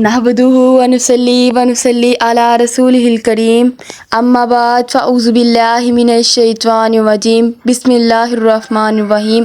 نحمدہ ونصلی ونصلی علی رسولہ الکریم اما بعد فاعوذ باللہ من الشیطان الرجیم بسم اللہ الرحمن الرحیم۔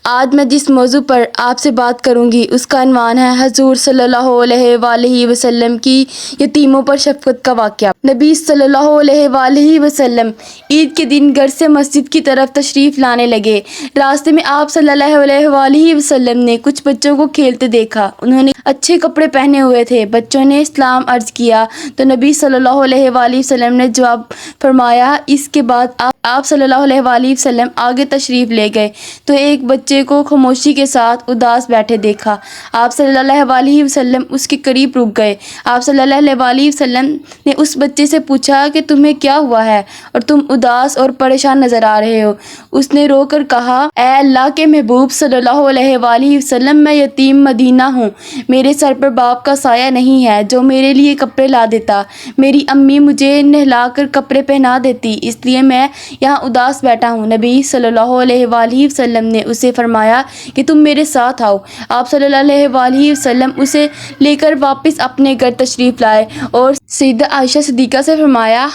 آج میں جس موضوع پر آپ سے بات کروں گی اس کا عنوان ہے حضور صلی اللہ علیہ وآلہ وسلم کی یتیموں پر شفقت کا واقعہ۔ نبی صلی اللہ علیہ وآلہ وسلم عید کے دن گھر سے مسجد کی طرف تشریف لانے لگے۔ راستے میں آپ صلی اللہ علیہ وآلہ وسلم نے کچھ بچوں کو کھیلتے دیکھا۔ انہوں نے اچھے کپڑے پہنے ہوئے تھے۔ بچوں نے اسلام عرض کیا تو نبی صلی اللہ علیہ وآلہ وسلم نے جواب فرمایا۔ اس کے بعد آپ صلی اللہ علیہ وآلہ وسلم آگے تشریف لے گئے تو ایک بچے کو خاموشی کے ساتھ اداس بیٹھے دیکھا۔ آپ صلی اللہ علیہ وآلہ وسلم اس کے قریب رک گئے۔ آپ صلی اللہ علیہ وآلہ وسلم نے اس بچے سے پوچھا کہ تمہیں کیا ہوا ہے اور تم اداس اور پریشان نظر آ رہے ہو؟ اس نے رو کر کہا، اے اللہ کے محبوب صلی اللہ علیہ وآلہ وسلم، میں یتیم مدینہ ہوں۔ میرے سر پر باپ کا سایہ نہیں ہے جو میرے لیے کپڑے لا دیتا۔ میری امی مجھے نہلا کر کپڑے پہنا دیتی، اس لیے میں یہاں اداس بیٹھا ہوں۔ نبی صلی اللہ علیہ وآلہ وسلم نے اسے فرمایا کہ تم میرے ساتھ آؤ۔ آپ صلی اللہ علیہ وآلہ وسلم اسے لے کر واپس اپنے گھر تشریف لائے اور سیدہ عائشہ صدیقہ سے فرمایا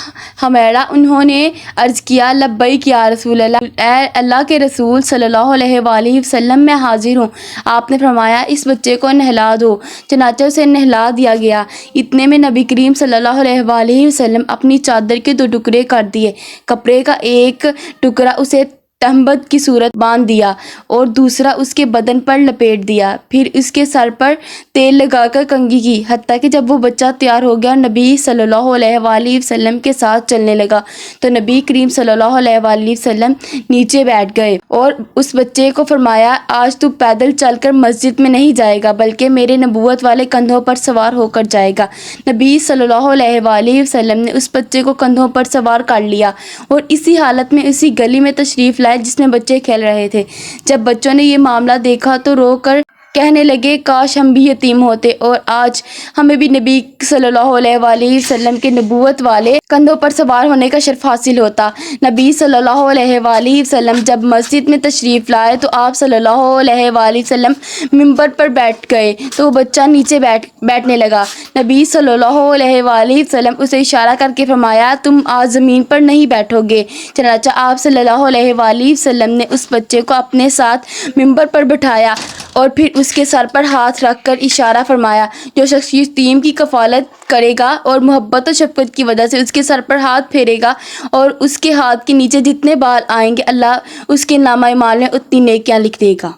حمیرہ۔ انہوں نے عرض کیا، لبیک یا رسول اللہ، اے اللہ کے رسول صلی اللہ علیہ وآلہ وسلم، میں حاضر ہوں۔ آپ نے فرمایا، اس بچے کو نہلا دو۔ چنانچہ اسے نہلا دیا گیا۔ اتنے میں نبی کریم صلی اللہ علیہ وآلہ وسلم اپنی چادر کے 2 ٹکڑے کر دیے۔ کپڑے کا ایک ٹکڑا اسے تہمت کی صورت باندھ دیا اور دوسرا اس کے بدن پر لپیٹ دیا، پھر اس کے سر پر تیل لگا کر کنگھی کی، حتیٰ کہ جب وہ بچہ تیار ہو گیا، نبی صلی اللہ علیہ وآلہ وسلم کے ساتھ چلنے لگا تو نبی کریم صلی اللہ علیہ وآلہ وسلم نیچے بیٹھ گئے اور اس بچے کو فرمایا، آج تو پیدل چل کر مسجد میں نہیں جائے گا بلکہ میرے نبوت والے کندھوں پر سوار ہو کر جائے گا۔ نبی صلی اللہ علیہ وآلہ وسلم نے اس بچے کو کندھوں پر سوار کر لیا اور اسی حالت میں اسی گلی میں تشریف لائے جس میں بچے کھیل رہے تھے۔ جب بچوں نے یہ معاملہ دیکھا تو رو کر کہنے لگے، کاش ہم بھی یتیم ہوتے اور آج ہمیں بھی نبی صلی اللہ علیہ وآلہ وسلم کے نبوت والے کندھوں پر سوار ہونے کا شرف حاصل ہوتا۔ نبی صلی اللہ علیہ وآلہ وسلم جب مسجد میں تشریف لائے تو آپ صلی اللہ علیہ وآلہ وسلم ممبر پر بیٹھ گئے تو وہ بچہ نیچے بیٹھنے لگا۔ نبی صلی اللہ علیہ وآلہ وسلم اسے اشارہ کر کے فرمایا، تم آج زمین پر نہیں بیٹھو گے۔ چنانچہ آپ صلی اللہ علیہ وآلہ وسلم نے اس بچے کو اپنے ساتھ ممبر پر بٹھایا اور پھر اس کے سر پر ہاتھ رکھ کر اشارہ فرمایا، جو شخص یتیم کی کفالت کرے گا اور محبت و شفقت کی وجہ سے اس کے سر پر ہاتھ پھیرے گا اور اس کے ہاتھ کے نیچے جتنے بال آئیں گے، اللہ اس کے نامہ اعمال میں اتنی نیکیاں لکھ دے گا۔